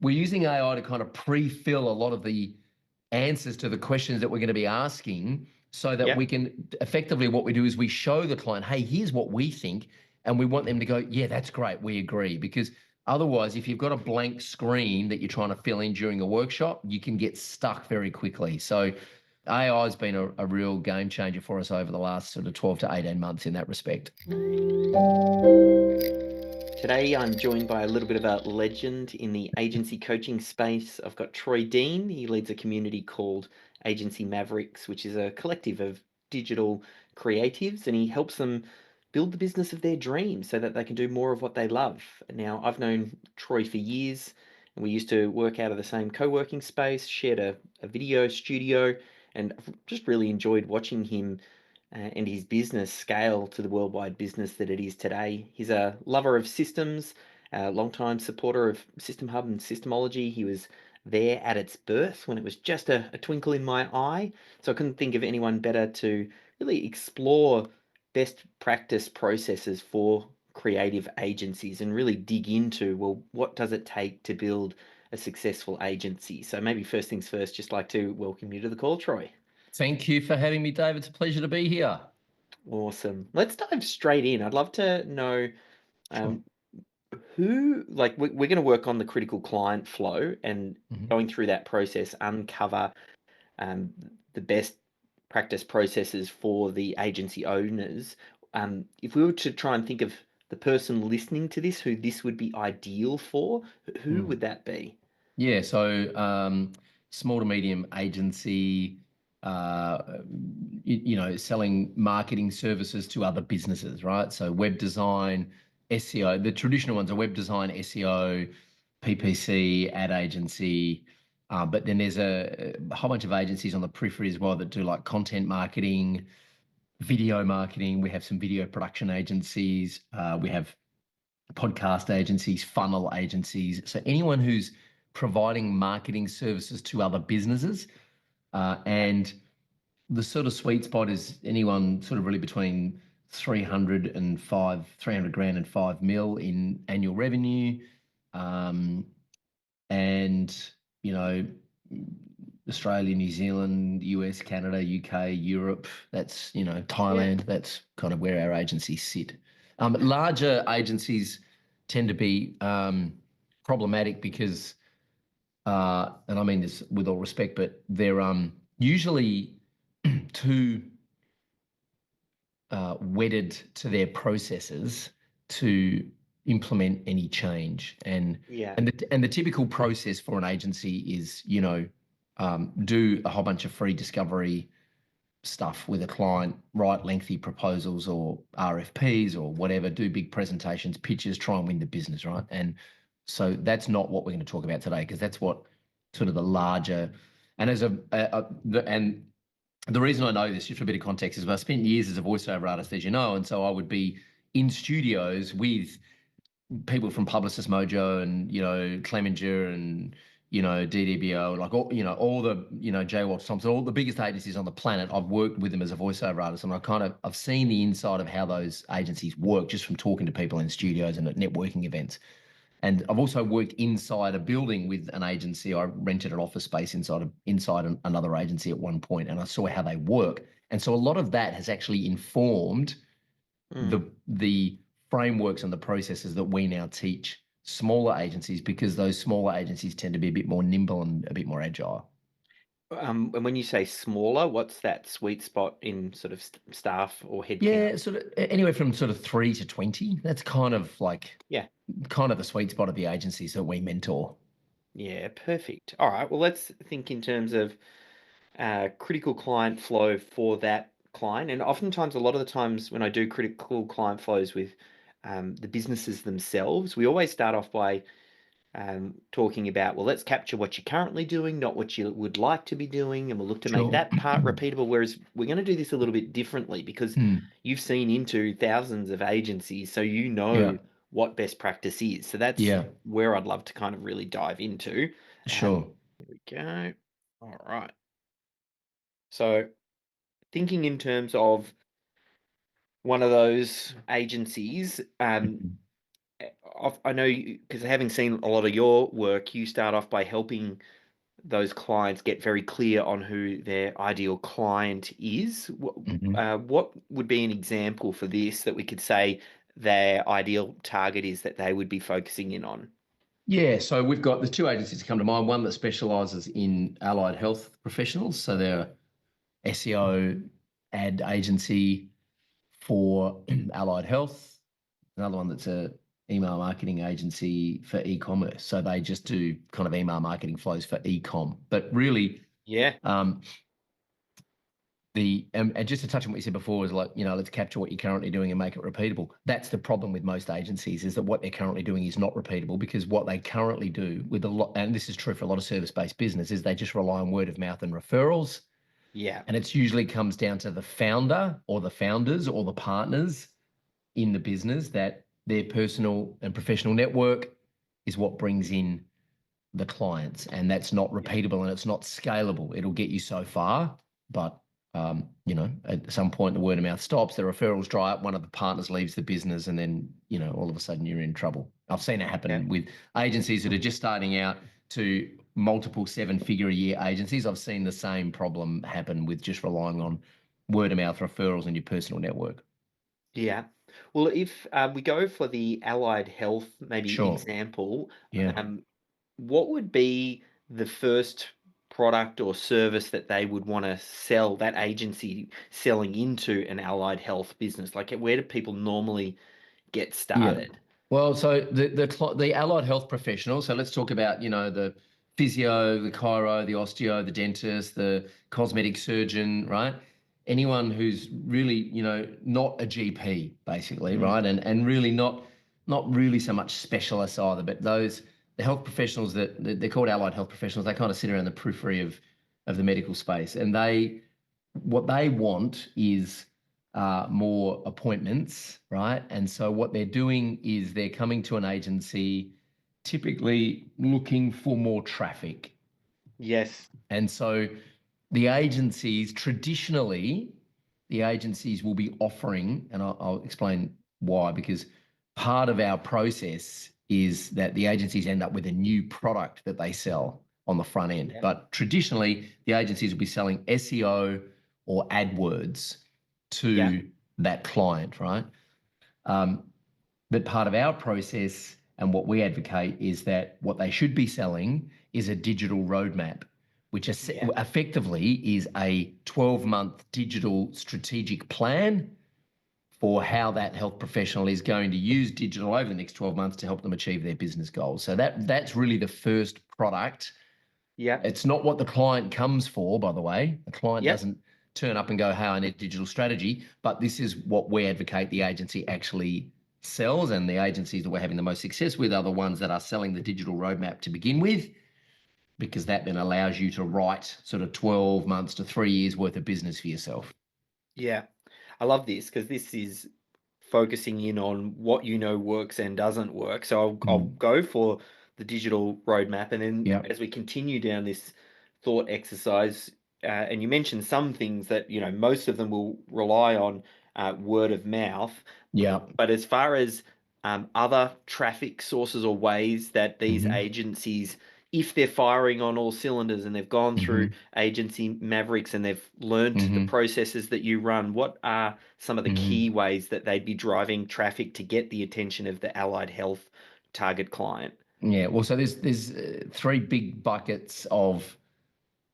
we're using AI to kind of pre-fill a lot of the answers to the questions that we're going to be asking, so that we Yep. can effectively, what we do is we show the client, hey, here's what we think. And we want them to go, yeah, that's great. We agree. Because otherwise, if you've got a blank screen that you're trying to fill in during a workshop, you can get stuck very quickly. So AI has been a real game changer for us over the last sort of 12 to 18 months in that respect. Today, I'm joined by a little bit of a legend in the agency coaching space. I've got Troy Dean. He leads a community called Agency Mavericks, which is a collective of digital creatives, and he helps them build the business of their dreams so that they can do more of what they love. Now, I've known Troy for years, and we used to work out of the same co-working space, shared a video studio, and I've just really enjoyed watching him and his business scale to the worldwide business that it is today. He's a lover of systems, a long-time supporter of System Hub and Systemology. He was there at its birth when it was just a twinkle in my eye. So I couldn't think of anyone better to really explore best practice processes for creative agencies and really dig into, well, what does it take to build a successful agency? So maybe first things first, just like to welcome you to the call, Troy. Thank you for having me, Dave. It's a pleasure to be here. Awesome. Let's dive straight in. I'd love to know Sure. um, who, like, we're going to work on the critical client flow and Mhm. going through that process, uncover um, the best practice processes for the agency owners. If we were to try and think of the person listening to this, who this would be ideal for, who Mm. would that be? Yeah, so small to medium agency, selling marketing services to other businesses, right? So web design, SEO. The traditional ones are web design, SEO, PPC, ad agency. But then there's a whole bunch of agencies on the periphery as well that do like content marketing, video marketing. We have some video production agencies. We have podcast agencies, funnel agencies. So anyone who's providing marketing services to other businesses. Yep. And the sort of sweet spot is anyone sort of really between 300 grand and 5 mil in annual revenue. Um, and, you know, Australia, New Zealand, US, Canada, UK, Europe, that's, Yeah. Thailand, that's kind of where our agencies sit. Larger agencies tend to be problematic because, and I mean this with all respect, but they're usually too wedded to their processes to implement any change. And Yeah. and the typical process for an agency is, do a whole bunch of free discovery stuff with a client, write lengthy proposals or RFPs or whatever, do big presentations, pitches, try and win the business, right? And so that's not what we're going to talk about today, because that's what sort of the larger, and and the reason I know this, just for a bit of context, is I spent years as a voiceover artist, as you know, and so I would be in studios with people from Publicist Mojo and Clemenger and DDBO, like all the J. Walsh Thompson, all the biggest agencies on the planet. I've worked with them as a voiceover artist, and I've seen the inside of how those agencies work just from talking to people in studios and at networking events. And I've also worked inside a building with an agency. I rented an office space inside another agency at one point, and I saw how they work. And so a lot of that has actually informed the Mm. the frameworks and the processes that we now teach smaller agencies, because those smaller agencies tend to be a bit more nimble and a bit more agile. And when you say smaller, what's that sweet spot in sort of staff or headcount? Yeah, sort of anywhere from sort of 3 to 20. That's kind of Yeah. the sweet spot of the agencies that we mentor. Yeah, perfect. All right. Well, let's think in terms of critical client flow for that client. And oftentimes, a lot of the times when I do critical client flows with the businesses themselves, we always start off by talking about, well, let's capture what you're currently doing, not what you would like to be doing, and we'll look to make Sure. that part repeatable. Whereas we're going to do this a little bit differently because Hmm. you've seen into thousands of agencies, so you Yeah. know what best practice is. So that's Yeah. where I'd love to kind of really dive into. Sure. Here we go. All right. So thinking in terms of one of those agencies, Mhm. I know, because having seen a lot of your work, you start off by helping those clients get very clear on who their ideal client is. Mhm. What would be an example for this that we could say their ideal target is that they would be focusing in on? Yeah, so we've got the two agencies that come to mind. One that specialises in allied health professionals, so they're SEO ad agency for allied health. Another one that's a email marketing agency for e-commerce. So they just do kind of email marketing flows for e-com. But really, Yeah, um, and just to touch on what you said before is like, let's capture what you're currently doing and make it repeatable. That's the problem with most agencies, is that what they're currently doing is not repeatable, because what they currently do with a lot, and this is true for a lot of service-based business, is they just rely on word of mouth and referrals. yeah, And it's usually comes down to the founder or the founders or the partners in the business, that their personal and professional network is what brings in the clients, and that's not yeah, repeatable and it's not scalable. It'll get you so far, but at some point the word of mouth stops, the referrals dry up, one of the partners leaves the business, and then all of a sudden you're in trouble. I've seen it yeah, happen with agencies that are just starting out to multiple seven-figure a year agencies. I've seen the same problem happen with just relying on word of mouth referrals and your personal network. yeah. Well, if we go for the allied health maybe Sure. example, Yeah. um, what would be the first product or service that they would want to sell, that agency selling into an allied health business? Like, where do people normally get Yeah. started? Well, so the allied health professionals. So let's talk about the physio, the chiro, the osteo, the dentist, the cosmetic surgeon, right? Anyone who's really not a GP, basically, Mm, right? And really not really so much specialists either, but the health professionals that they're called allied health professionals. They kind of sit around the periphery of the medical space, and what they want is more appointments, right? And so what they're doing is they're coming to an agency, typically looking for more traffic. yes. And so the agencies, traditionally, the agencies will be offering, and I'll explain why, because part of our process is that the agencies end up with a new product that they sell on the front end. Yeah. But traditionally, the agencies will be selling SEO or AdWords Yeah. to that client, right? Um, but part of our process and what we advocate is that what they should be selling is a digital roadmap, which is Yeah. effectively is a 12-month digital strategic plan for how that health professional is going to use digital over the next 12 months to help them achieve their business goals. So that's really the first product. Yeah. It's not what the client comes for, by the way. The client Yeah. doesn't turn up and go, "Hey, I need digital strategy," but this is what we advocate the agency actually sells. And the agencies that we're having the most success with are the ones that are selling the digital roadmap to begin with, because that then allows you to write sort of 12 months to 3 years worth of business for yourself. Yeah. I love this because this is focusing in on what works and doesn't work. So I'll Mm. go for the digital roadmap, and then Yeah. as we continue down this thought exercise, and you mentioned some things that most of them will rely on word of mouth, Yeah. but as far as other traffic sources or ways that these Hmm. agencies, if they're firing on all cylinders and they've gone through Hmm. Agency Mavericks and they've learnt the Hmm. processes that you run, what are some of the Hmm. key ways that they'd be driving traffic to get the attention of the allied health target client? Yeah. Well, so there's three big buckets of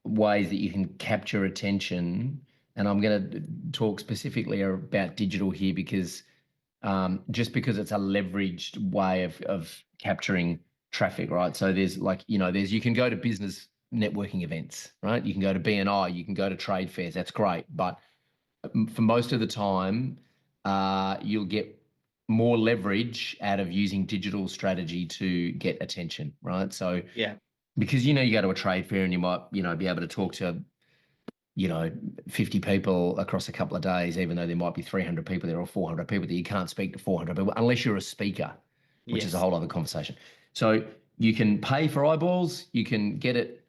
ways that you can capture attention. And I'm going to talk specifically about digital here, because just because it's a leveraged way of capturing traffic, right? So there's you can go to business networking events, right? You can go to BNI, you can go to trade fairs. That's great. But for most of the time, you'll get more leverage out of using digital strategy to get attention, right? So Yeah. because you go to a trade fair and you might be able to talk to you know 50 people across a couple of days, even though there might be 300 people there or 400 people there. You can't speak to 400 people unless you're a speaker, which is a Yes. whole other conversation. So you can pay for eyeballs, you can get it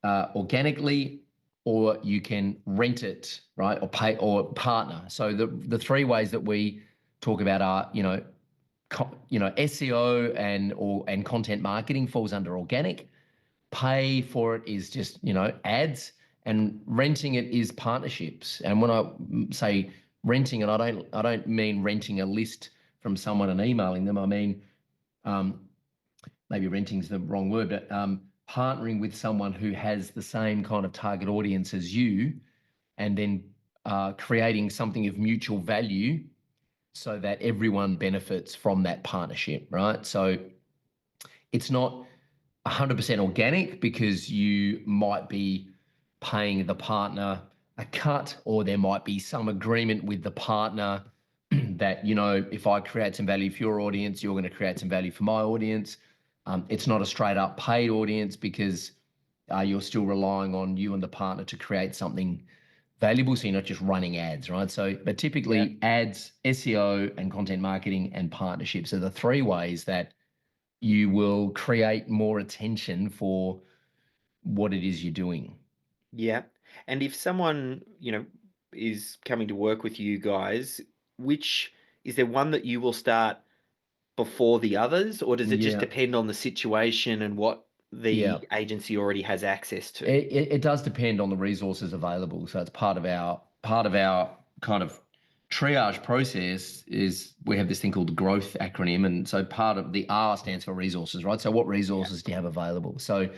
organically, or you can rent it, right, or pay or partner. So the three ways that we talk about are SEO and content marketing falls under organic. Pay for it is just ads, and renting it is partnerships. And when I say renting it, I don't mean renting a list from someone and emailing them. I mean, maybe renting is the wrong word, but partnering with someone who has the same kind of target audience as you, and then creating something of mutual value so that everyone benefits from that partnership, right? So it's not 100% organic, because you might be paying the partner a cut, or there might be some agreement with the partner that, if I create some value for your audience, you're going to create some value for my audience. It's not a straight up paid audience, because you're still relying on you and the partner to create something valuable. So you're not just running ads, right? So, but typically ads, SEO, and content marketing and partnerships are the three ways that you will create more attention for what it is you're doing. Yeah. And if someone, is coming to work with you guys, which is there one that you will start before the others, or does it just Yeah, depend on the situation and what yeah. the agency already has access to? It does depend on the resources available. So it's part of our kind of triage process. Is we have this thing called the growth acronym, and so part of the R stands for resources, right? So what Yeah. resources do you have available? So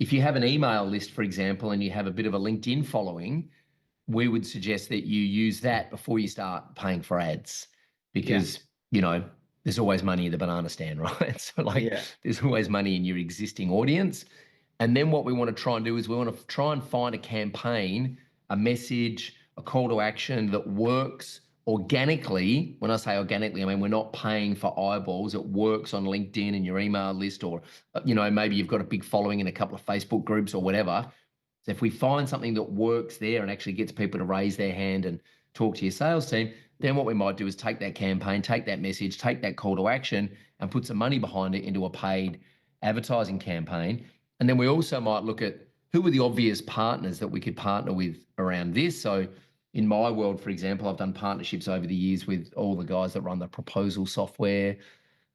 if you have an email list, for example, and you have a bit of a LinkedIn following, we would suggest that you use that before you start paying for ads, Yeah. because there's always money in the banana stand, right? So like, Yeah. there's always money in your existing audience. And then what we want to try and do is we want to try and find a campaign, a message, a call to action that works organically. When I say organically, I mean we're not paying for eyeballs. It works on LinkedIn and your email list, or maybe you've got a big following in a couple of Facebook groups or whatever. So if we find something that works there and actually gets people to raise their hand and talk to your sales team, then what we might do is take that campaign, take that message, take that call to action, and put some money behind it into a paid advertising campaign. And then we also might look at who are the obvious partners that we could partner with around this. So in my world, for example, I've done partnerships over the years with all the guys that run the proposal software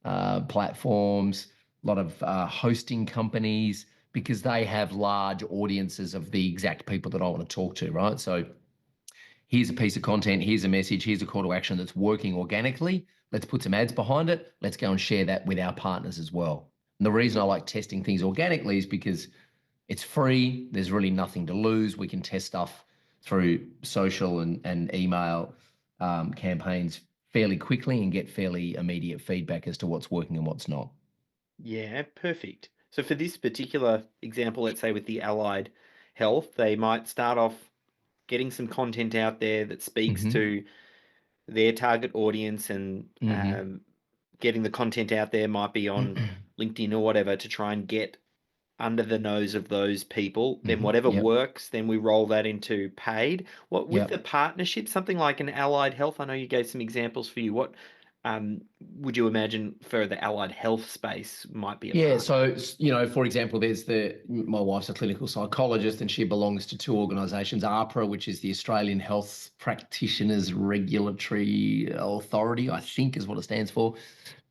platforms, a lot of hosting companies, because they have large audiences of the exact people that I want to talk to, right? So here's a piece of content, here's a message, here's a call to action that's working organically. Let's put some ads behind it. Let's go and share that with our partners as well. And the reason I like testing things organically is because it's free. There's really nothing to lose. We can test stuff through social and email campaigns fairly quickly and get fairly immediate feedback as to what's working and what's not. Yeah, perfect. So for this particular example, let's say with the allied health, they might start off getting some content out there that speaks Mm-hmm. to their target audience, and Mm-hmm. getting the content out there might be on LinkedIn or whatever to try and get under the nose of those people. Then Mm-hmm. whatever Yep. works, then we roll that into paid. What with the Yep. partnership, something like an allied health? I know you gave some examples for you. What would you imagine for the allied health space might be a Yeah, partner? so for example, there's my wife's a clinical psychologist, and she belongs to two organisations, AHPRA, which is the Australian Health Practitioners Regulatory Authority, I think is what it stands for,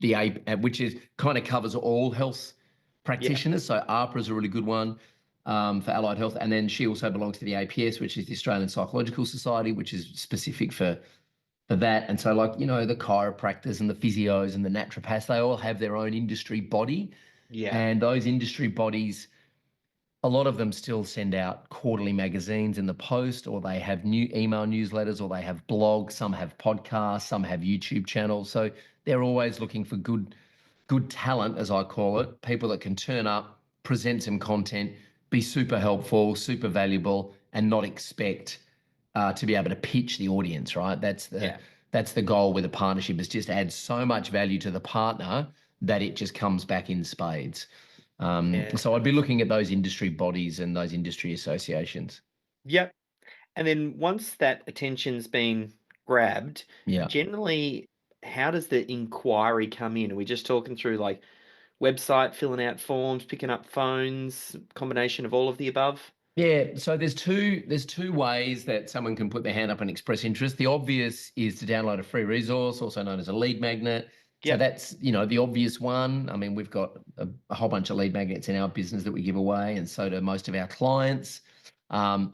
which is kind of covers all health Yeah, practitioners. So AHPRA is a really good one for allied health, and then she also belongs to the APS, which is the Australian Psychological Society, which is specific for that. And so, like, the chiropractors and the physios and the naturopaths, they all have their own industry body. yeah, And those industry bodies, a lot of them still send out quarterly magazines in the post, or they have new email newsletters, or they have blogs. Some have podcasts, some have YouTube channels. So they're always looking for good talent, as I call it, people that can turn up, present some content, be super helpful, super valuable, and not expect to be able to pitch the audience, right? yeah, That's the goal with a partnership, is just add so much value to the partner that it just comes back in spades. yeah. So I'd be looking at those industry bodies and those industry associations. Yep. And then once that attention's been grabbed, Yeah. generally, how does the inquiry come in? Are we just talking through like website, filling out forms, picking up phones, combination of all of the above? Yeah, so there's two ways that someone can put their hand up and express interest. The obvious is to download a free resource, also known as a lead magnet. So Yep. that's, the obvious one. I mean, we've got a whole bunch of lead magnets in our business that we give away, and so do most of our clients. Now,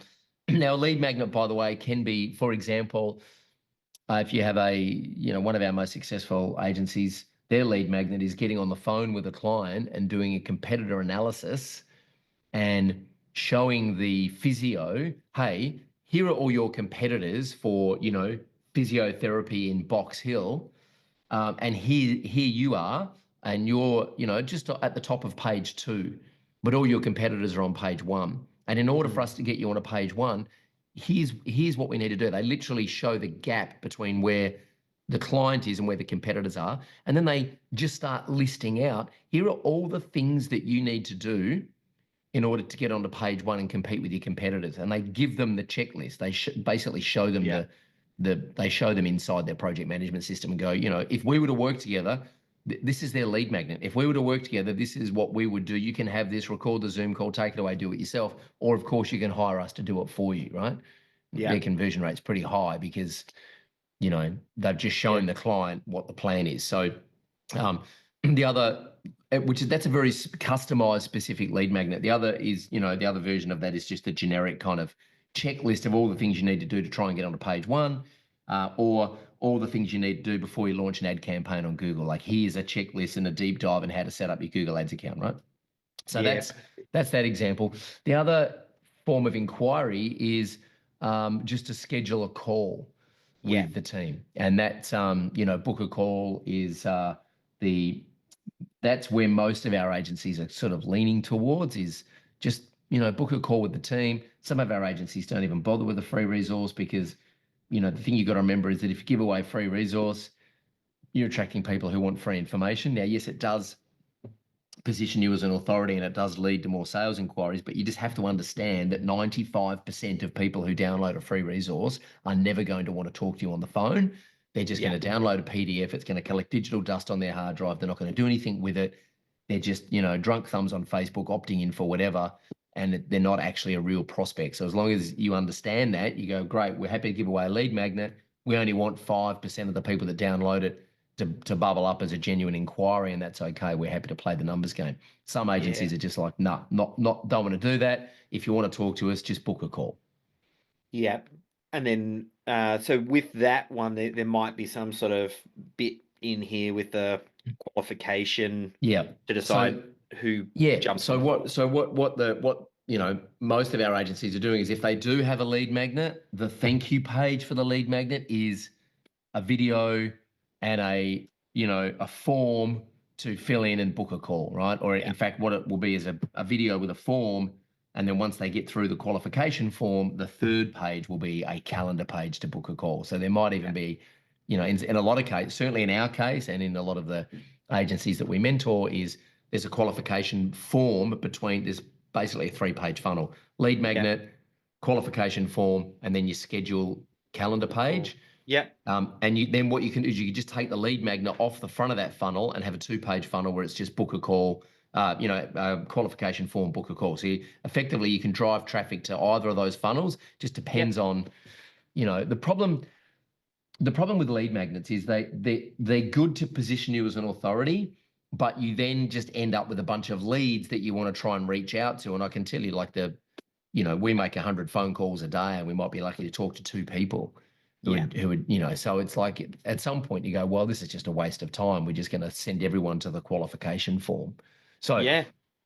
a lead magnet, by the way, can be, for example, if you have one of our most successful agencies, their lead magnet is getting on the phone with a client and doing a competitor analysis and showing the physio, hey, here are all your competitors for, physiotherapy in Box Hill. And here you are, and you're, just at the top of page 2, but all your competitors are on page 1. And in order for Mm. us to get you onto page 1, here's what we need to do. They literally show the gap between where the client is and where the competitors are, and then they just start listing out, here are all the things that you need to do in order to get onto page 1 and compete with your competitors. And they give them the checklist. They basically show them Yeah. they show them inside their project management system and go, if we were to work together, this is their lead magnet. If we were to work together, this is what we would do. You can have this, record the Zoom call, take it away, do it yourself. Or of course you can hire us to do it for you, right? Yeah. Their conversion rate's pretty high because, they've just shown the client what the plan is. So the other, that's a very customized, specific lead magnet. The other is, the other version of that is just a generic kind of checklist of all the things you need to do to try and get onto page 1, or all the things you need to do before you launch an ad campaign on Google. Like, here's a checklist and a deep dive on how to set up your Google Ads account, right? So Yeah. that's that example. The other form of inquiry is just to schedule a call Yeah. with the team, and that's book a call is that's where most of our agencies are sort of leaning towards, is just book a call with the team. Some of our agencies don't even bother with a free resource because the thing you've got to remember is that if you give away free resource, you're attracting people who want free information. Now, yes, it does position you as an authority and it does lead to more sales inquiries, but you just have to understand that 95% of people who download a free resource are never going to want to talk to you on the phone. They're just going to download a PDF. It's going to collect digital dust on their hard drive. They're not going to do anything with it. They're just, drunk thumbs on Facebook, opting in for whatever, and they're not actually a real prospect. So as long as you understand that, you go, great, we're happy to give away a lead magnet. We only want 5% of the people that download it to bubble up as a genuine inquiry, and that's okay. We're happy to play the numbers game. Some agencies are just like, no, not don't want to do that. If you want to talk to us, just book a call. Yeah. And then, so with that one, there might be some sort of bit in here with the qualification Yeah. to decide who jumps So on the call. what most of our agencies are doing is, if they do have a lead magnet, the thank you page for the lead magnet is a video and a form to fill in and book a call, right? Or in fact, what it will be is a video with a form, and then once they get through the qualification form, the third page will be a calendar page to book a call. So there might even be, in a lot of cases, certainly in our case and in a lot of the agencies that we mentor, is there's a qualification form between, there's basically a 3-page funnel: lead magnet, qualification form, and then your schedule calendar page. Yeah. And then what you can do is you can just take the lead magnet off the front of that funnel and have a 2-page funnel where it's just book a call, qualification form, book a call. So effectively you can drive traffic to either of those funnels. Just depends on, the problem with lead magnets is they're good to position you as an authority, but you then just end up with a bunch of leads that you want to try and reach out to. And I can tell you, like, we make 100 phone calls a day, and we might be lucky to talk to 2 people who would, so it's like at some point you go, well, this is just a waste of time. We're just going to send everyone to the qualification form. So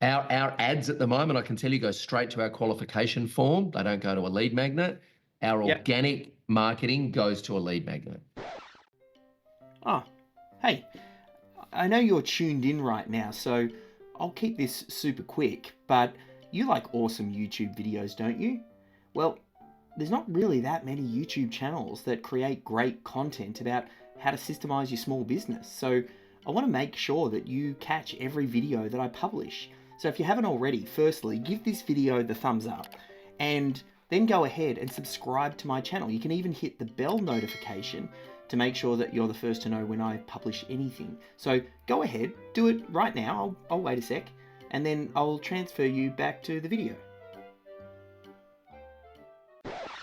our ads at the moment, I can tell you, go straight to our qualification form. They don't go to a lead magnet. Our organic marketing goes to a lead magnet. Oh, hey, I know you're tuned in right now, so I'll keep this super quick, but you like awesome YouTube videos, don't you? Well, there's not really that many YouTube channels that create great content about how to systemize your small business. So I want to make sure that you catch every video that I publish. So if you haven't already, firstly, give this video the thumbs up, and then go ahead and subscribe to my channel. You can even hit the bell notification to make sure that you're the first to know when I publish anything. So go ahead, do it right now. I'll wait a sec, and then I'll transfer you back to the video.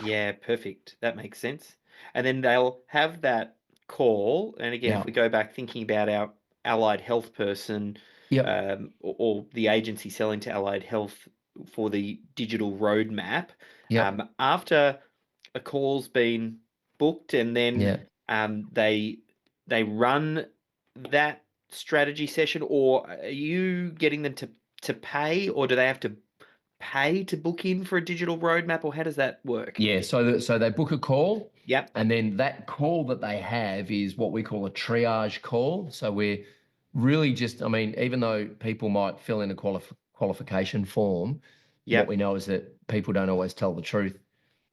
Yeah, perfect. That makes sense. And then they'll have that call. And again, if we go back thinking about our allied health person, Yep. or the agency selling to allied health for the digital roadmap, Yep. after a call's been booked and then Yeah. they run that strategy session, or are you getting them to pay, or do they have to pay to book in for a digital roadmap, or how does that work? Yeah. So they book a call, Yep. and then that call that they have is what we call a triage call. So we're really just, I mean, even though people might fill in a qualification form, what we Yep. know is that people don't always tell the truth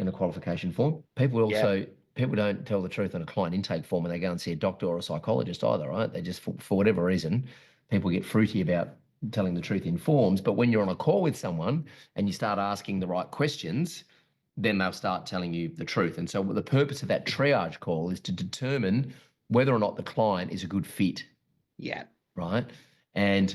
in a qualification form. People don't tell the truth in a client intake form when they go and see a doctor or a psychologist either, right? They just, for whatever reason, people get fruity about telling the truth in forms. But when you're on a call with someone and you start asking the right questions, then they'll start telling you the truth. And so the purpose of that triage call is to determine whether or not the client is a good fit, Yeah. right? And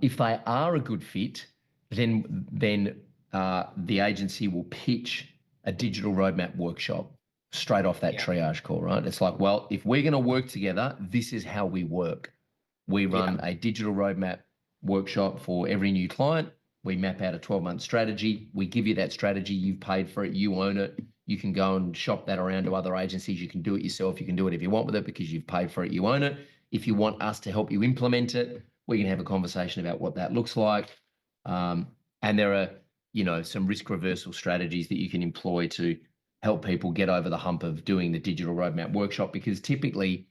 if they are a good fit, then the agency will pitch a digital roadmap workshop straight off that Yeah. triage call, right? It's like, well, if we're going to work together, this is how we work. We Yeah. run a digital roadmap workshop for every new client. We map out a 12-month strategy. We give you that strategy. You've paid for it. You own it. You can go and shop that around to other agencies. You can do it yourself. You can do it if you want with it because you've paid for it. You own it. If you want us to help you implement it, we can have a conversation about what that looks like. And there are, some risk reversal strategies that you can employ to help people get over the hump of doing the digital roadmap workshop, because typically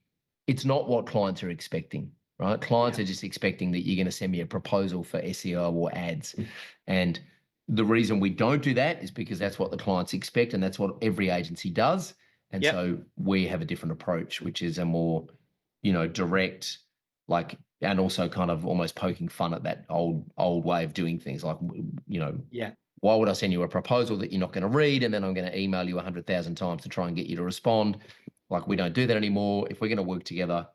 it's not what clients are expecting, right? Clients Yeah. are just expecting that you're going to send me a proposal for SEO or ads. And the reason we don't do that is because that's what the clients expect, and that's what every agency does. And Yep. so we have a different approach, which is a more, direct, like, and also kind of almost poking fun at that old way of doing things. Like, Yeah. why would I send you a proposal that you're not going to read, and then I'm going to email you 100,000 times to try and get you to respond? Like, we don't do that anymore. If we're going to work together,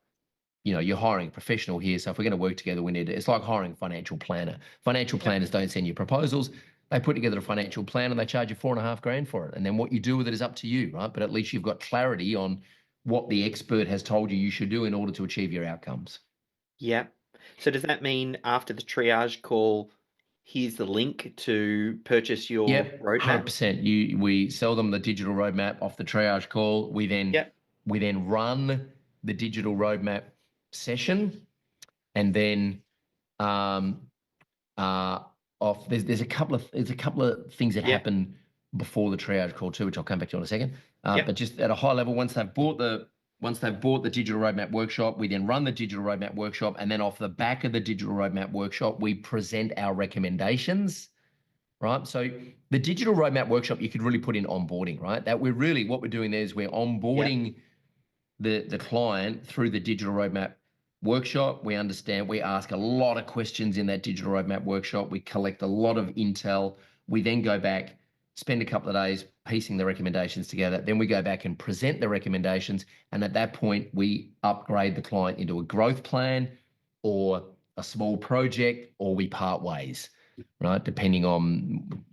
you're hiring a professional here. So if we're going to work together, it's like hiring a financial planner. Financial Yep. planners don't send you proposals. They put together a financial plan and they charge you 4.5 grand for it. And then what you do with it is up to you, right? But at least you've got clarity on what the expert has told you should do in order to achieve your outcomes. Yep. So does that mean after the triage call, here's the link to purchase your Yep, roadmap? 100%. We sell them the digital roadmap off the triage call. We then Yep. we then run the digital roadmap session, and then um, uh, off. There's a couple of things that Yep. happen before the triage call too, which I'll come back to in a second. But Yep. just at a high level, once they've bought the digital roadmap workshop, we then run the digital roadmap workshop, and then off the back of the digital roadmap workshop, we present our recommendations. Right. So the digital roadmap workshop, you could really put in onboarding, right? That what we're doing there is we're Yep. onboarding the client through the digital roadmap workshop. We ask a lot of questions in that digital roadmap workshop. We collect a lot of intel. We then go back, spend a couple of days piecing the recommendations together. Then we go back and present the recommendations. And at that point, we upgrade the client into a growth plan or a small project, or we part ways, right? Depending on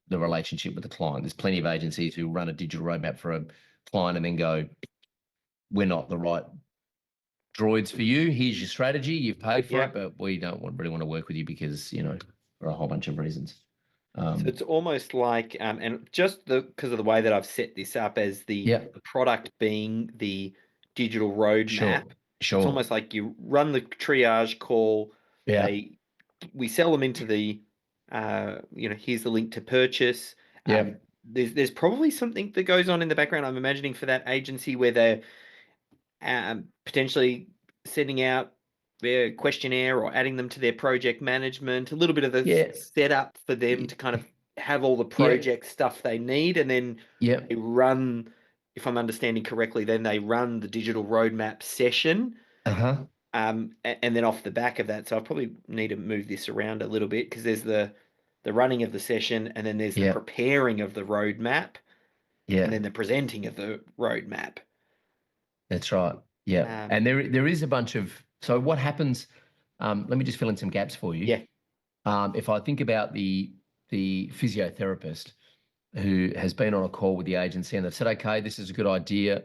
the relationship with the client. There's plenty of agencies who run a digital roadmap for a client and then go, we're not the right droids for you. Here's your strategy. You've paid for it, Yep. but we don't really want to work with you because, for a whole bunch of reasons. So it's almost like, and just because of the way that I've set this up as Yeah, the product being the digital sure, roadmap, it's sure. almost like you run the triage call, Yeah, we sell them into here's the link to purchase. yeah, There's probably something that goes on in the background, I'm imagining, for that agency where they're potentially sending out their questionnaire or adding them to their project management, a little bit of the yeah, setup for them to kind of have all the yeah, project stuff they need, and then yeah. they run, if I'm understanding correctly, then they run the digital roadmap session. Uh-huh. And then off the back of that, so I probably need to move this around a little bit, because there's the running of the session, and then there's the Yeah, preparing of the roadmap, and yeah. then the presenting of the roadmap. That's right. Yeah. And Um, there is a bunch of, so what happens, let me just fill in some gaps for you. yeah, If I think about the physiotherapist who has been on a call with the agency and they've said, okay, this is a good idea.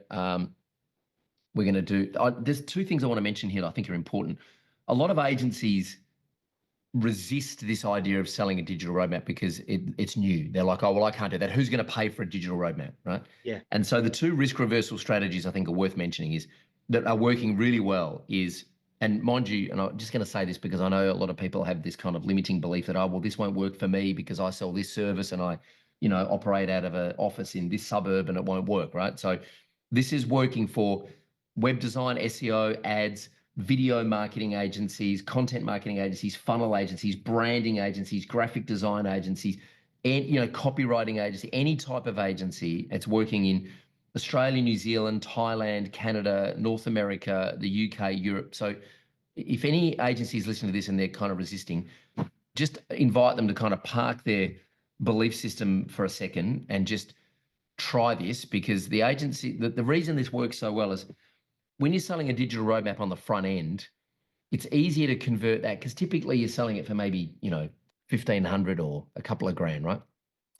we're going to do. There's two things I want to mention here that I think are important. A lot of agencies resist this idea of selling a digital roadmap because it's new. They're like, oh, well, I can't do that. Who's going to pay for a digital roadmap, right? Yeah. And so the two risk reversal strategies I think are worth mentioning is that are working really well is, and mind you, and I'm just going to say this because I know a lot of people have this kind of limiting belief that, oh, well, this won't work for me because I sell this service and I, operate out of an office in this suburb and it won't work, right? So this is working for web design, SEO, ads, video marketing agencies, content marketing agencies, funnel agencies, branding agencies, graphic design agencies, and copywriting agency, any type of agency. It's working in Australia, New Zealand, Thailand, Canada, North America, the UK, Europe. So if any agencies listen to this and they're kind of resisting, just invite them to kind of park their belief system for a second and just try this, because the agency, the reason this works so well is when you're selling a digital roadmap on the front end, it's easier to convert that because typically you're selling it for maybe, 1,500 or a couple of grand, right?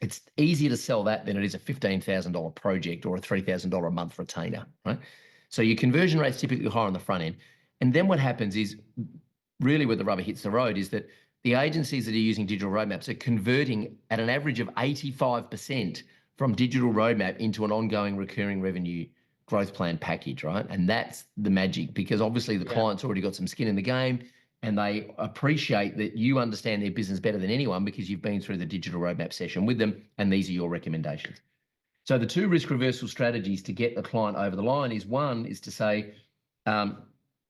It's easier to sell that than it is a $15,000 project or a $3,000 a month retainer, right? So your conversion rate's typically higher on the front end. And then what happens is really where the rubber hits the road is that the agencies that are using digital roadmaps are converting at an average of 85% from digital roadmap into an ongoing recurring revenue growth plan package, right? And that's the magic, because obviously the client's already got some skin in the game and they appreciate that you understand their business better than anyone because you've been through the digital roadmap session with them and these are your recommendations. So the two risk reversal strategies to get the client over the line is, one is to say, I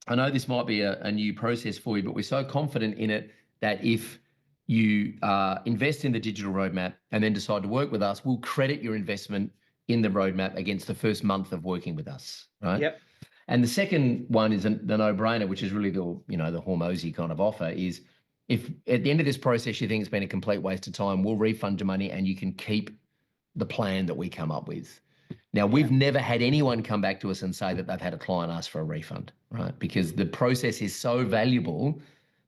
know this might be a new process for you, but we're so confident in it that if you invest in the digital roadmap and then decide to work with us, we'll credit your investment in the roadmap against the first month of working with us, right? Yep. And the second one is the no-brainer, which is really the Hormozy kind of offer, is if at the end of this process you think it's been a complete waste of time, we'll refund your money and you can keep the plan that we come up with. Now, we've never had anyone come back to us and say that they've had a client ask for a refund, right? Because the process is so valuable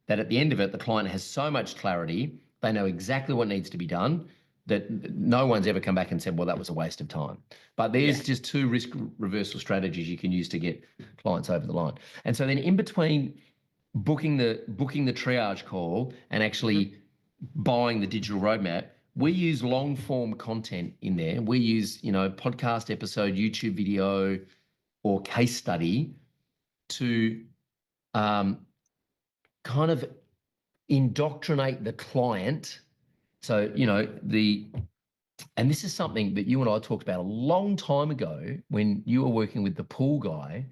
that at the end of it, the client has so much clarity, they know exactly what needs to be done, that no one's ever come back and said, well, that was a waste of time. But there's just two risk reversal strategies you can use to get clients over the line. And so then in between booking the triage call and actually buying the digital roadmap, we use long form content in there. We use, podcast episode, YouTube video, or case study to kind of indoctrinate the client. So, and this is something that you and I talked about a long time ago when you were working with the pool guy.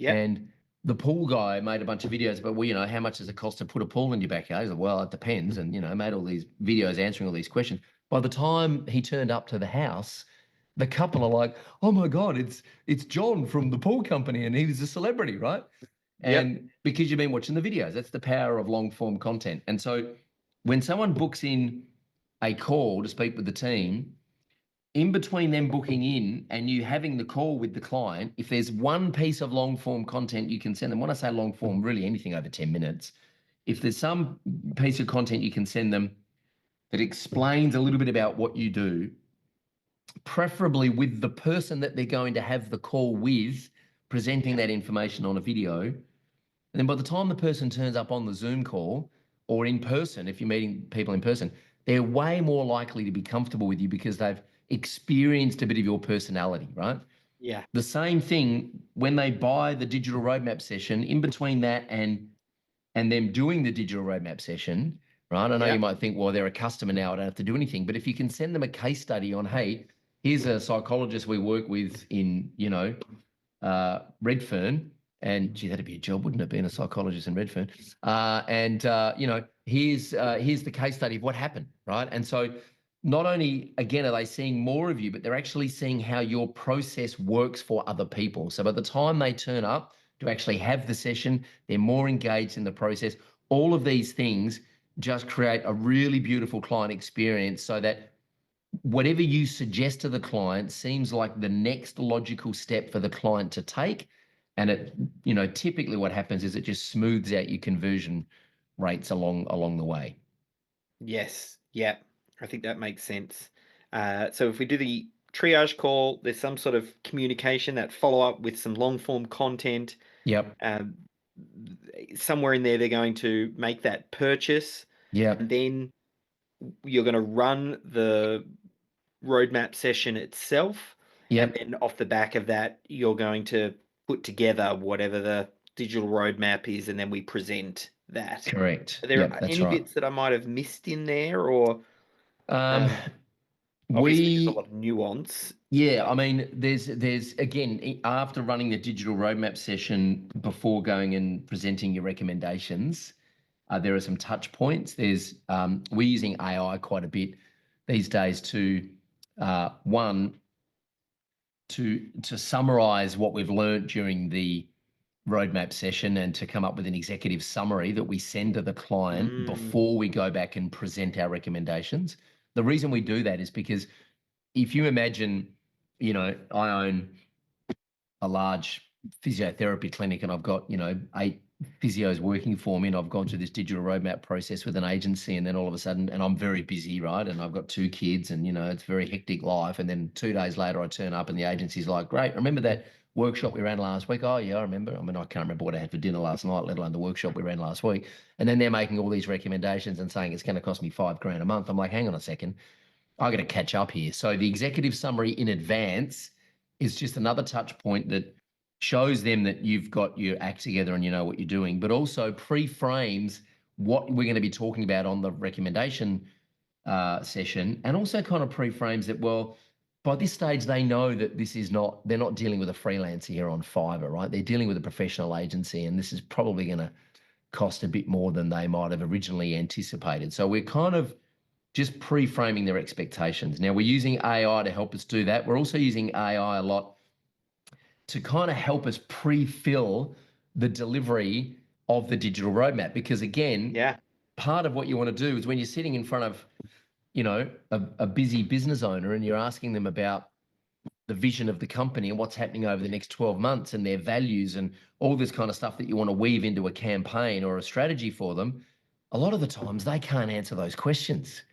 And the pool guy made a bunch of videos about, well, how much does it cost to put a pool in your backyard? He's like, well, it depends. And, made all these videos answering all these questions. By the time he turned up to the house, the couple are like, oh my God, it's John from the pool company and he was a celebrity, right? And because you've been watching the videos, that's the power of long form content. And so when someone books in a call to speak with the team, in between them booking in and you having the call with the client, if there's one piece of long form content you can send them, when I say long form, really anything over 10 minutes, if there's some piece of content you can send them that explains a little bit about what you do, preferably with the person that they're going to have the call with, presenting that information on a video. And then by the time the person turns up on the Zoom call or in person, if you're meeting people in person, they're way more likely to be comfortable with you because they've experienced a bit of your personality, right? Yeah. The same thing when they buy the digital roadmap session, in between that and them doing the digital roadmap session, right? I know you might think, well, they're a customer now, I don't have to do anything. But if you can send them a case study on, hey, here's a psychologist we work with in, Redfern, and gee, that'd be a job, wouldn't it, being a psychologist in Redfern? Here's the case study of what happened, right? And so not only, again, are they seeing more of you, but they're actually seeing how your process works for other people. So by the time they turn up to actually have the session, they're more engaged in the process. All of these things just create a really beautiful client experience so that whatever you suggest to the client seems like the next logical step for the client to take. And it, typically what happens is it just smooths out your conversion rates along the way. Yes. Yeah. I think that makes sense. So if we do the triage call, there's some sort of communication, that follow up with some long form content. Yep. Um, Somewhere in there, they're going to make that purchase, and Yep. then you're going to run the roadmap session itself. And Yep. then off the back of that, you're going to put together whatever the digital roadmap is, and then we present that. Correct. Are there Yep. That's any right. bits that I might have missed in there, or Um, um, obviously there's a lot we of nuance? Yeah, I mean, there's again, after running the digital roadmap session before going and presenting your recommendations, there are some touch points. We're using AI quite a bit these days to one to summarize what we've learned during the roadmap session and to come up with an executive summary that we send to the client Mm, before we go back and present our recommendations. The reason we do that is because if you imagine, I own a large physiotherapy clinic and I've got, 8 physios working for me and I've gone through this digital roadmap process with an agency and then all of a sudden, and I'm very busy, right? And I've got 2 kids and, it's a very hectic life. And then 2 days later I turn up and the agency's like, great, remember that workshop we ran last week? Oh yeah, I remember. I mean, I can't remember what I had for dinner last night, let alone the workshop we ran last week. And then they're making all these recommendations and saying it's going to cost me $5,000 a month. I'm like, hang on a second. I got to catch up here. So the executive summary in advance is just another touch point that shows them that you've got your act together and you know what you're doing, but also pre-frames what we're going to be talking about on the recommendation session, and also kind of pre-frames that, well, by this stage, they know that they're not dealing with a freelancer here on Fiverr, right? They're dealing with a professional agency, and this is probably going to cost a bit more than they might have originally anticipated. So we're kind of just pre-framing their expectations. Now, we're using AI to help us do that. We're also using AI a lot to kind of help us pre-fill the delivery of the digital roadmap. Because again, yeah, part of what you want to do is when you're sitting in front of, a busy business owner and you're asking them about the vision of the company and what's happening over the next 12 months and their values and all this kind of stuff that you want to weave into a campaign or a strategy for them, a lot of the times they can't answer those questions,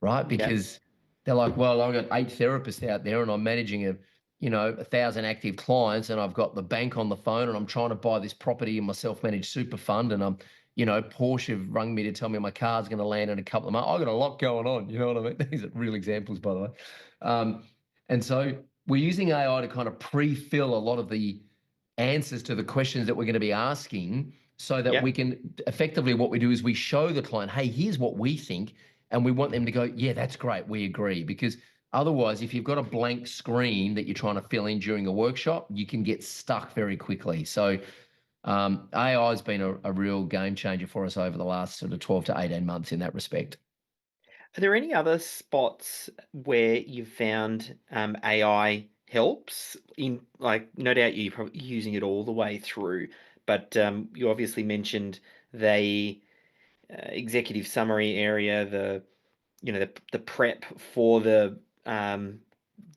right? yeah, Because they're like, well, I've got 8 therapists out there and I'm managing 1,000 active clients and I've got the bank on the phone and I'm trying to buy this property in my self-managed super fund and Porsche have rung me to tell me my car's going to land in a couple of months. I've got a lot going on. You know what I mean? These are real examples, by the way. And so we're using AI to kind of pre-fill a lot of the answers to the questions that we're going to be asking so that yeah. we can effectively, what we do is we show the client, hey, here's what we think. And we want them to go, yeah, that's great. We agree. Because otherwise, if you've got a blank screen that you're trying to fill in during a workshop, you can get stuck very quickly. So AI has been a real game changer for us over the last sort of 12 to 18 months in that respect. Are there any other spots where you've found AI helps? In, like, no doubt you're probably using it all the way through, but you obviously mentioned the executive summary area, the prep for the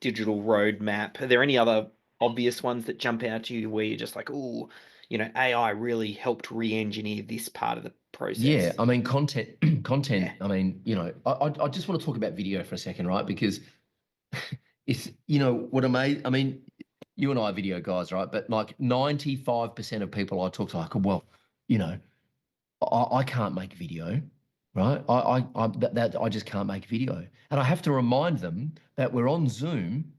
digital roadmap. Are there any other obvious ones that jump out to you where you're just like, oh, AI really helped re-engineer this part of the Yeah, process? I mean, content, Yeah, content. I mean, I just want to talk about video for a second, right? Because it's, what I mean, you and I are video guys, right? But like 95% of people I talk to, I go, well, you know, I can't make video, right? I just can't make video, and I have to remind them that we're on Zoom,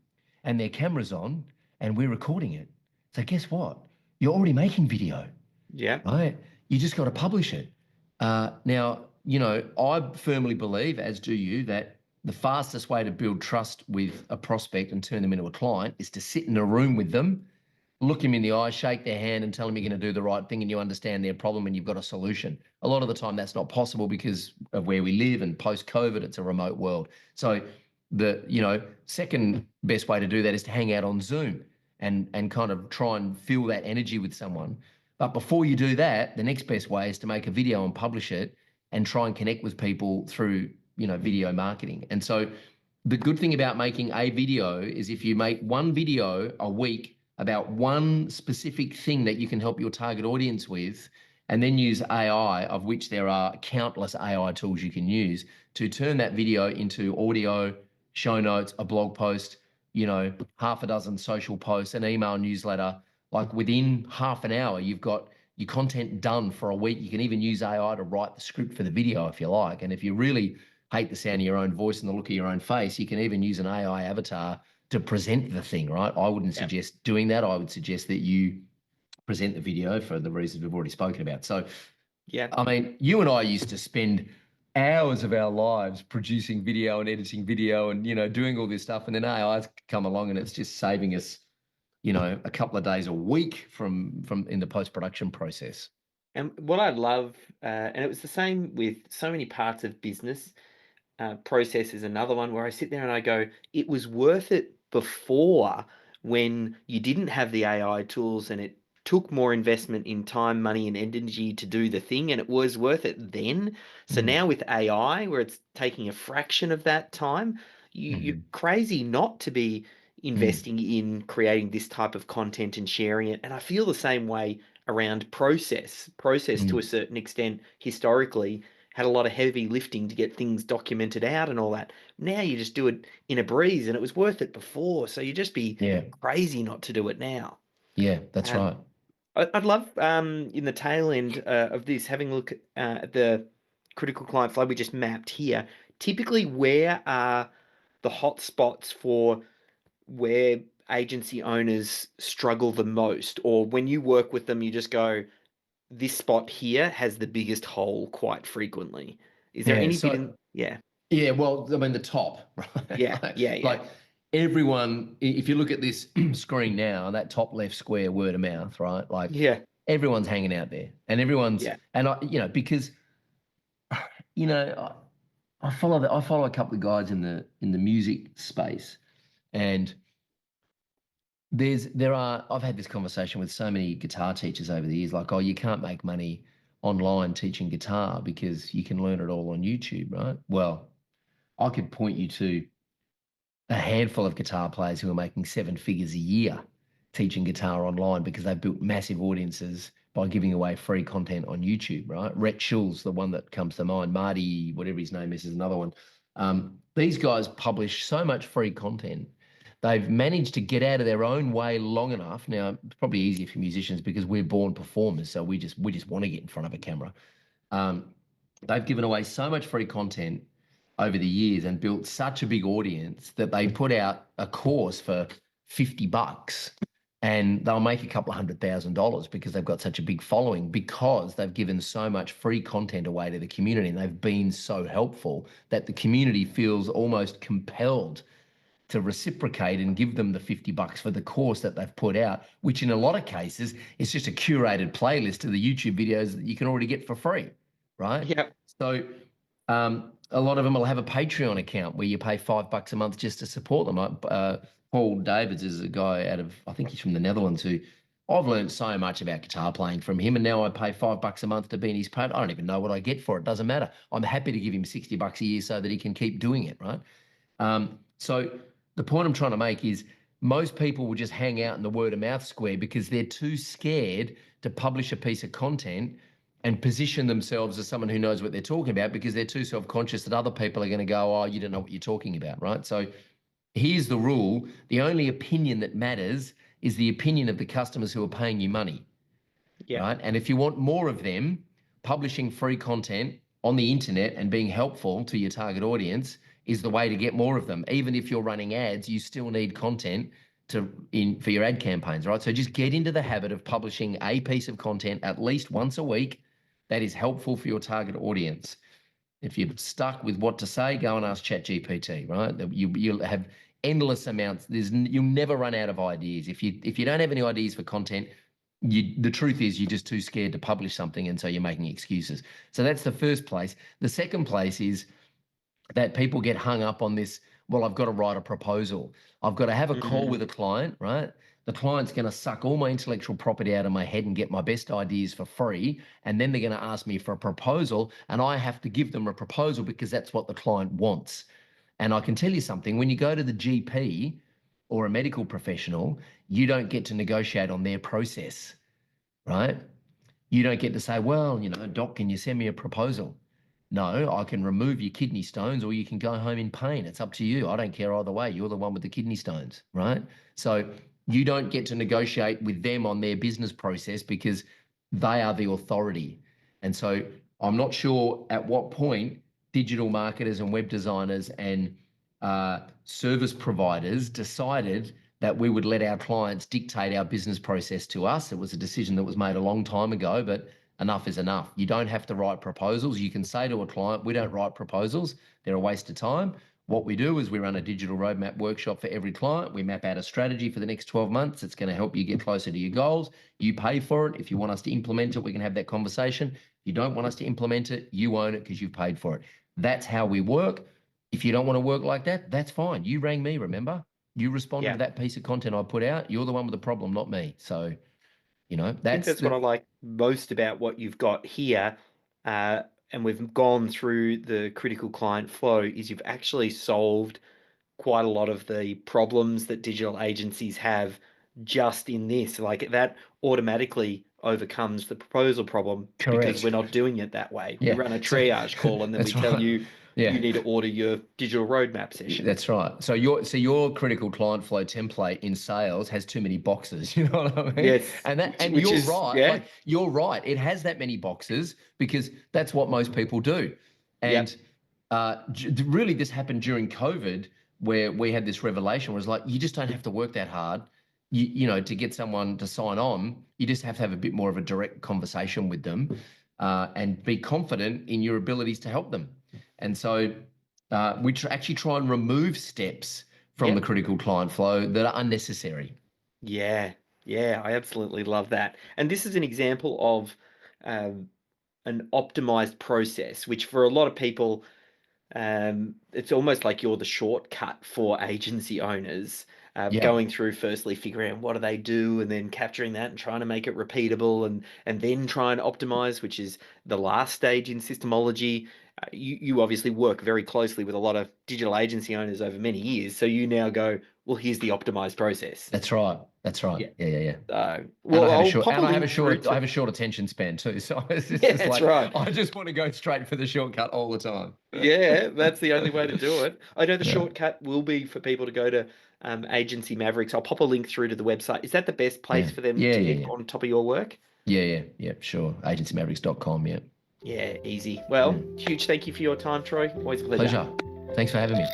and their camera's on, and we're recording it. So guess what? You're already making video, yeah, right? You just got to publish it. Now, I firmly believe, as do you, that the fastest way to build trust with a prospect and turn them into a client is to sit in a room with them, look them in the eye, shake their hand, and tell them you're going to do the right thing and you understand their problem and you've got a solution. A lot of the time, that's not possible because of where we live, and post-COVID, it's a remote world. So the second best way to do that is to hang out on Zoom and kind of try and feel that energy with someone. But before you do that, the next best way is to make a video and publish it and try and connect with people through video marketing. And so the good thing about making a video is if you make one video a week about one specific thing that you can help your target audience with, and then use AI, of which there are countless AI tools you can use, to turn that video into audio, show notes, a blog post, half a dozen social posts, an email newsletter. Like within half an hour, you've got your content done for a week. You can even use AI to write the script for the video if you like. And if you really hate the sound of your own voice and the look of your own face, you can even use an AI avatar to present the thing, right? I wouldn't suggest doing that. I would suggest that you present the video for the reasons we've already spoken about. So, Yeah. I mean, you and I used to spend hours of our lives producing video and editing video and, doing all this stuff. And then AI's come along and it's just saving us, a couple of days a week from in the post-production process. And what I love, and it was the same with so many parts of business, process is another one where I sit there and I go, it was worth it before when you didn't have the AI tools and it took more investment in time, money, and energy to do the thing, and it was worth it then. So now with AI, where it's taking a fraction of that time, you're crazy not to be investing in creating this type of content and sharing it. And I feel the same way around process. Process to a certain extent historically had a lot of heavy lifting to get things documented out and all that. Now you just do it in a breeze, and it was worth it before. So you just be crazy not to do it now. Yeah, that's right. I'd love in the tail end of this, having a look at the critical client flow we just mapped here. Typically, where are the hot spots for where agency owners struggle the most? Or when you work with them, you just go, this spot here has the biggest hole quite frequently. Is there any bit in? Yeah. Yeah, well, I mean, the top, right? Yeah. Like everyone, if you look at this screen now, that top left square, word of mouth, right? Like everyone's hanging out there, and everyone's, and because, I follow a couple of guys in the music space, and I've had this conversation with so many guitar teachers over the years, like, oh, you can't make money online teaching guitar because you can learn it all on YouTube, right? Well, I could point you to a handful of guitar players who are making 7 figures a year teaching guitar online because they've built massive audiences by giving away free content on YouTube, right? Rhett Schul's the one that comes to mind. Marty, whatever his name is another one. These guys publish so much free content. They've managed to get out of their own way long enough. Now, it's probably easier for musicians because we're born performers, so we just want to get in front of a camera. They've given away so much free content over the years and built such a big audience that they put out a course for $50 and they'll make a couple of $100,000 because they've got such a big following, because they've given so much free content away to the community and they've been so helpful that the community feels almost compelled to reciprocate and give them the $50 for the course that they've put out, which in a lot of cases is just a curated playlist of the YouTube videos that you can already get for free, right? Yeah. So a lot of them will have a Patreon account where you pay $5 a month just to support them. Paul Davids is a guy out of, I think he's from the Netherlands, who I've learned so much about guitar playing from him, and now I pay $5 a month to be in his pad. I don't even know what I get for it. Doesn't matter. I'm happy to give him $60 a year so that he can keep doing it, right? So the point I'm trying to make is most people will just hang out in the word of mouth square because they're too scared to publish a piece of content and position themselves as someone who knows what they're talking about, because they're too self-conscious that other people are going to go, oh, you don't know what you're talking about, right? So here's the rule. The only opinion that matters is the opinion of the customers who are paying you money, right? And if you want more of them, publishing free content on the internet and being helpful to your target audience is the way to get more of them. Even if you're running ads, you still need content for your ad campaigns, right? So just get into the habit of publishing a piece of content at least once a week that is helpful for your target audience. If you're stuck with what to say, go and ask ChatGPT, right? You'll have endless amounts. You'll never run out of ideas. If you don't have any ideas for content, the truth is you're just too scared to publish something, and so you're making excuses. So that's the first place. The second place is that people get hung up on this, well, I've got to write a proposal. I've got to have a call with a client, right? The client's going to suck all my intellectual property out of my head and get my best ideas for free. And then they're going to ask me for a proposal, and I have to give them a proposal because that's what the client wants. And I can tell you something, when you go to the GP or a medical professional, you don't get to negotiate on their process, right? You don't get to say, well, doc, can you send me a proposal? No, I can remove your kidney stones or you can go home in pain. It's up to you. I don't care either way. You're the one with the kidney stones, right? So you don't get to negotiate with them on their business process because they are the authority. And so I'm not sure at what point digital marketers and web designers and service providers decided that we would let our clients dictate our business process to us. It was a decision that was made a long time ago, but enough is enough. You don't have to write proposals. You can say to a client, we don't write proposals. They're a waste of time. What we do is we run a digital roadmap workshop for every client. We map out a strategy for the next 12 months. It's going to help you get closer to your goals. You pay for it. If you want us to implement it, we can have that conversation. If you don't want us to implement it, you own it because you've paid for it. That's how we work. If you don't want to work like that, that's fine. You rang me, remember? You responded to that piece of content I put out. You're the one with the problem, not me. So, I think that's what I like most about what you've got here. And we've gone through the critical client flow, is you've actually solved quite a lot of the problems that digital agencies have just in this. Like that automatically overcomes the proposal problem because we're correct. not doing it that way. We Yeah. run a triage call and then we That's tell right. you Yeah. you need to order your digital roadmap session. That's right. So your critical client flow template in sales has too many boxes. You know what I mean? Yes, And which you're is right. Like you're right. It has that many boxes because that's what most people do. And really, this happened during COVID, where we had this revelation. Where it's like you just don't have to work that hard. You know, to get someone to sign on, you just have to have a bit more of a direct conversation with them, and be confident in your abilities to help them. And so we actually try and remove steps from the critical client flow that are unnecessary. Yeah, yeah, I absolutely love that. And this is an example of um, an optimized process, which for a lot of people, it's almost like you're the shortcut for agency owners, Yeah, going through firstly figuring out what do they do and then capturing that and trying to make it repeatable and then try and optimize, which is the last stage in systemology. You obviously work very closely with a lot of digital agency owners over many years, so you now go, well, here's the optimized process. that's right. That's right. Yeah. Yeah, yeah, yeah. And Well, I'll pop a link through I to. have a short attention span too. So it's Yeah, just that's like right. I just want to go straight for the shortcut all the time. Yeah, that's the only way to do it. I know the Yeah. shortcut will be for people to go to Agency Mavericks. I'll pop a link through to the website. Is that the best place Yeah. for them Yeah, to yeah, get yeah. on top of your work? Yeah, yeah, yeah, sure. Agencymavericks.com, yeah. Yeah, easy. Well, Mm. huge thank you for your time, Troy. Always a pleasure. Pleasure. Thanks for having me.